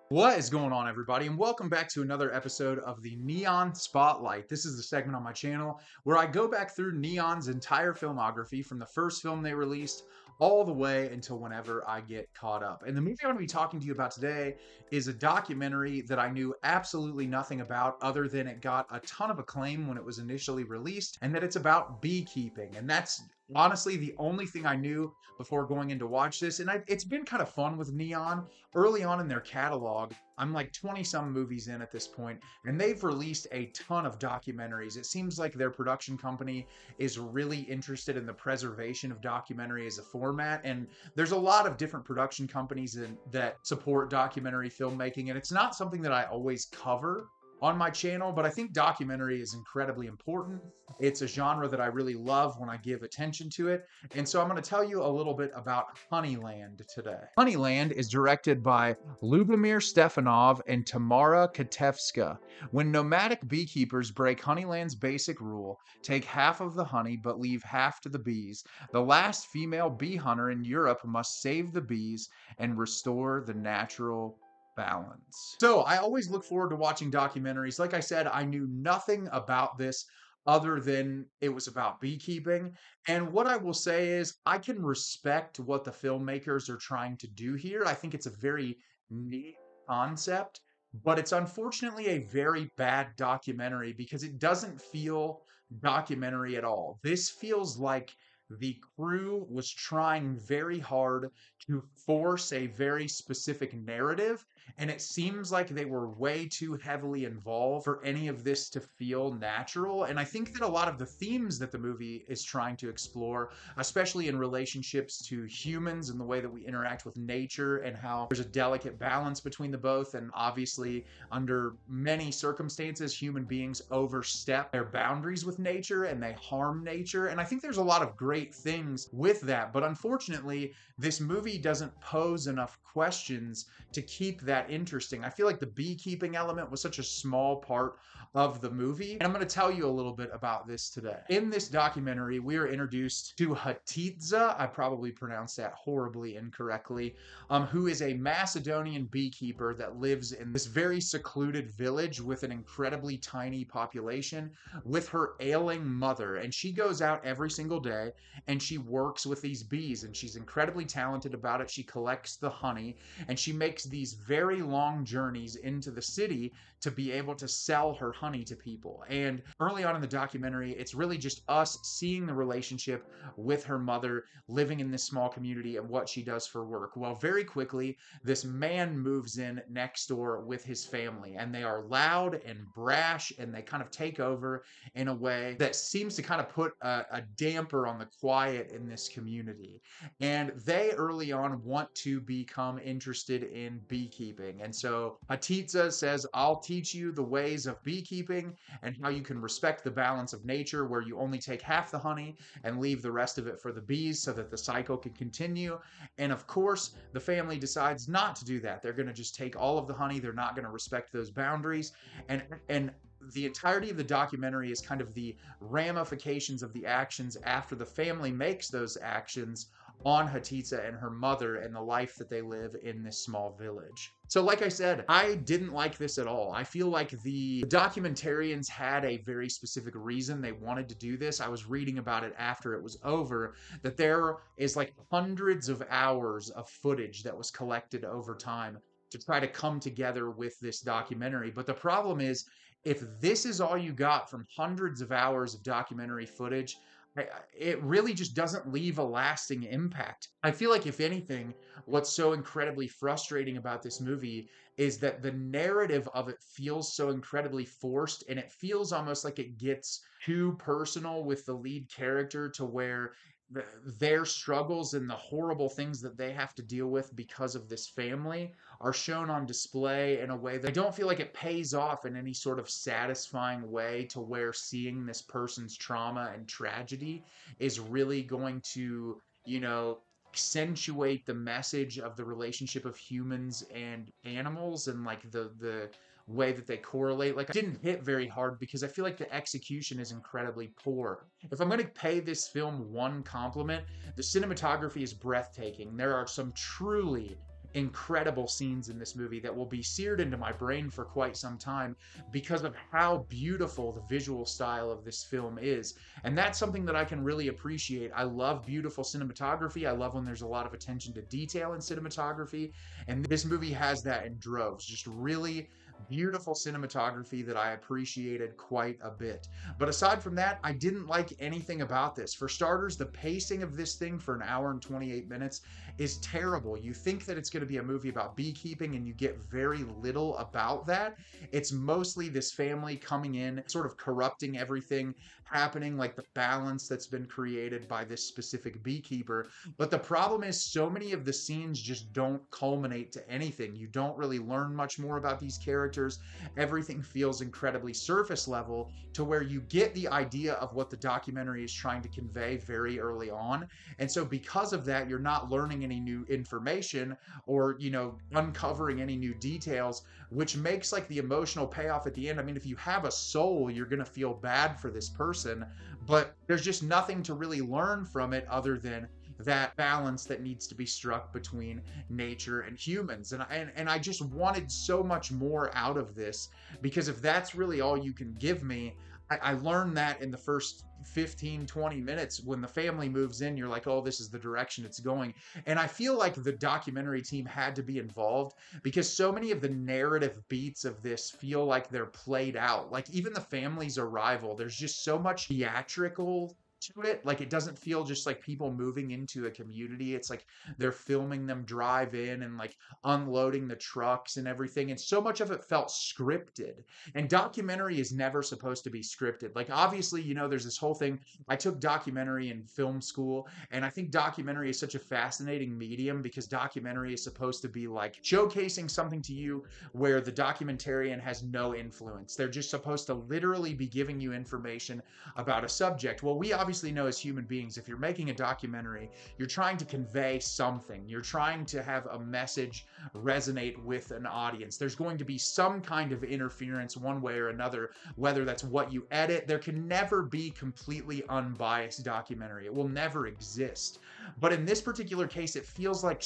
What is going on, everybody, and welcome back to another episode of the Neon Spotlight. This is the segment on my channel where I go back through Neon's entire filmography from the first film they released all the way until whenever I get caught up. And the movie I'm going to be talking to you about today is a documentary that I knew absolutely nothing about other than it got a ton of acclaim when it was initially released, and that it's about beekeeping. And that's honestly the only thing I knew before going in to watch this. And it's been kind of fun with Neon. Early on in their catalog, I'm like 20 some movies in at this point, and they've released a ton of documentaries. It seems like their production company is really interested in the preservation of documentary as a format, and there's a lot of different production companies that support documentary filmmaking, and it's not something that I always cover on my channel, but I think documentary is incredibly important. It's a genre that I really love when I give attention to it. And so I'm going to tell you a little bit about Honeyland today. Honeyland is directed by Ljubomir Stefanov and Tamara Kotevska. When nomadic beekeepers break Honeyland's basic rule, take half of the honey but leave half to the bees, the last female bee hunter in Europe must save the bees and restore the natural balance. So I always look forward to watching documentaries. Like I said, I knew nothing about this other than it was about beekeeping. And what I will say is I can respect what the filmmakers are trying to do here. I think it's a very neat concept, but it's unfortunately a very bad documentary because it doesn't feel documentary at all. This feels like the crew was trying very hard to force a very specific narrative, and it seems like they were way too heavily involved for any of this to feel natural. And I think that a lot of the themes that the movie is trying to explore, especially in relationships to humans and the way that we interact with nature and how there's a delicate balance between the both, and obviously under many circumstances human beings overstep their boundaries with nature and they harm nature. And I think there's a lot of great things with that, but unfortunately this movie doesn't pose enough questions to keep that interesting. I feel like the beekeeping element was such a small part of the movie, and I'm going to tell you a little bit about this today. In this documentary, we are introduced to Hatidze, I probably pronounced that horribly incorrectly, who is a Macedonian beekeeper that lives in this very secluded village with an incredibly tiny population with her ailing mother. And she goes out every single day and she works with these bees, and she's incredibly talented about it. She collects the honey and she makes these very long journeys into the city to be able to sell her honey to people. And early on in the documentary, it's really just us seeing the relationship with her mother living in this small community and what she does for work. Well, very quickly, this man moves in next door with his family, and they are loud and brash, and they kind of take over in a way that seems to kind of put a damper on the quiet in this community. And they early on want to become interested in beekeeping. And so Hatidze says, I'll teach you the ways of beekeeping and how you can respect the balance of nature, where you only take half the honey and leave the rest of it for the bees so that the cycle can continue. And of course, the family decides not to do that. They're going to just take all of the honey. They're not going to respect those boundaries. And the entirety of the documentary is kind of the ramifications of the actions after the family makes those actions on Hatidze and her mother and the life that they live in this small village. So like I said, I didn't like this at all. I feel like the documentarians had a very specific reason they wanted to do this. I was reading about it after it was over, that there is like hundreds of hours of footage that was collected over time to try to come together with this documentary. But the problem is, if this is all you got from hundreds of hours of documentary footage, it really just doesn't leave a lasting impact. I feel like, if anything, what's so incredibly frustrating about this movie is that the narrative of it feels so incredibly forced, and it feels almost like it gets too personal with the lead character, to where their struggles and the horrible things that they have to deal with because of this family are shown on display in a way that I don't feel like it pays off in any sort of satisfying way, to where seeing this person's trauma and tragedy is really going to, accentuate the message of the relationship of humans and animals, and like the way that they correlate. Like, it didn't hit very hard because I feel like the execution is incredibly poor. If I'm going to pay this film one compliment, the cinematography is breathtaking. There are some truly incredible scenes in this movie that will be seared into my brain for quite some time because of how beautiful the visual style of this film is. And that's something that I can really appreciate. I love beautiful cinematography. I love when there's a lot of attention to detail in cinematography. And this movie has that in droves. Just really beautiful cinematography that I appreciated quite a bit. But aside from that, I didn't like anything about this. For starters, the pacing of this thing for an hour and 28 minutes is terrible. You think that it's going to be a movie about beekeeping and you get very little about that. It's mostly this family coming in, sort of corrupting everything happening, like the balance that's been created by this specific beekeeper. But the problem is so many of the scenes just don't culminate to anything. You don't really learn much more about these characters. Everything feels incredibly surface level to where you get the idea of what the documentary is trying to convey very early on. And so because of that, you're not learning any new information or, you know, uncovering any new details, which makes like the emotional payoff at the end. I mean, if you have a soul, you're going to feel bad for this person, but there's just nothing to really learn from it other than that balance that needs to be struck between nature and humans. And I just wanted so much more out of this, because if that's really all you can give me, I learned that in the first 15-20 minutes. When the family moves in, you're like, oh, this is the direction it's going. And I feel like the documentary team had to be involved because so many of the narrative beats of this feel like they're played out. Like even the family's arrival, there's just so much theatrical to it. Like it doesn't feel just like people moving into a community. It's like they're filming them drive in and like unloading the trucks and everything. And so much of it felt scripted. And documentary is never supposed to be scripted. Like obviously, you know, there's this whole thing. I took documentary in film school, and I think documentary is such a fascinating medium because documentary is supposed to be like showcasing something to you where the documentarian has no influence. They're just supposed to literally be giving you information about a subject. Well, we obviously know as human beings, if you're making a documentary, you're trying to convey something. You're trying to have a message resonate with an audience. There's going to be some kind of interference one way or another, whether that's what you edit. There can never be completely unbiased documentary. It will never exist. But in this particular case, it feels like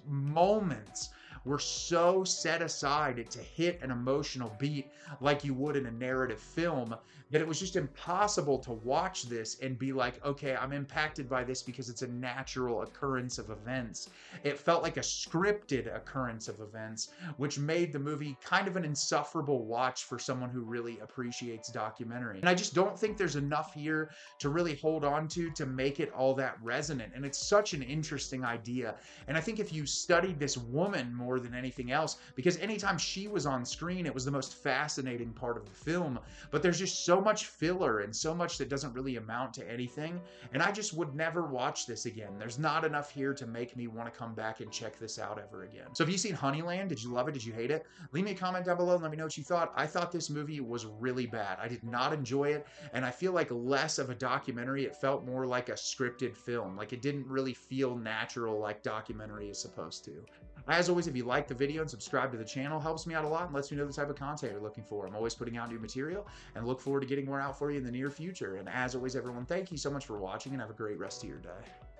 moments were so set aside to hit an emotional beat like you would in a narrative film that it was just impossible to watch this and be like, okay, I'm impacted by this because it's a natural occurrence of events. It felt like a scripted occurrence of events, which made the movie kind of an insufferable watch for someone who really appreciates documentary. And I just don't think there's enough here to really hold on to make it all that resonant. And it's such an interesting idea. And I think if you studied this woman more than anything else, because anytime she was on screen, it was the most fascinating part of the film. But there's just so much filler and so much that doesn't really amount to anything. And I just would never watch this again. There's not enough here to make me want to come back and check this out ever again. So have you seen Honeyland? Did you love it? Did you hate it? Leave me a comment down below and let me know what you thought. I thought this movie was really bad. I did not enjoy it. And I feel like less of a documentary. It felt more like a scripted film. Like it didn't really feel natural like documentary is supposed to. As always, if you like the video and subscribe to the channel, helps me out a lot and lets me know the type of content you're looking for. I'm always putting out new material and look forward to getting more out for you in the near future. And as always, everyone, thank you so much for watching and have a great rest of your day.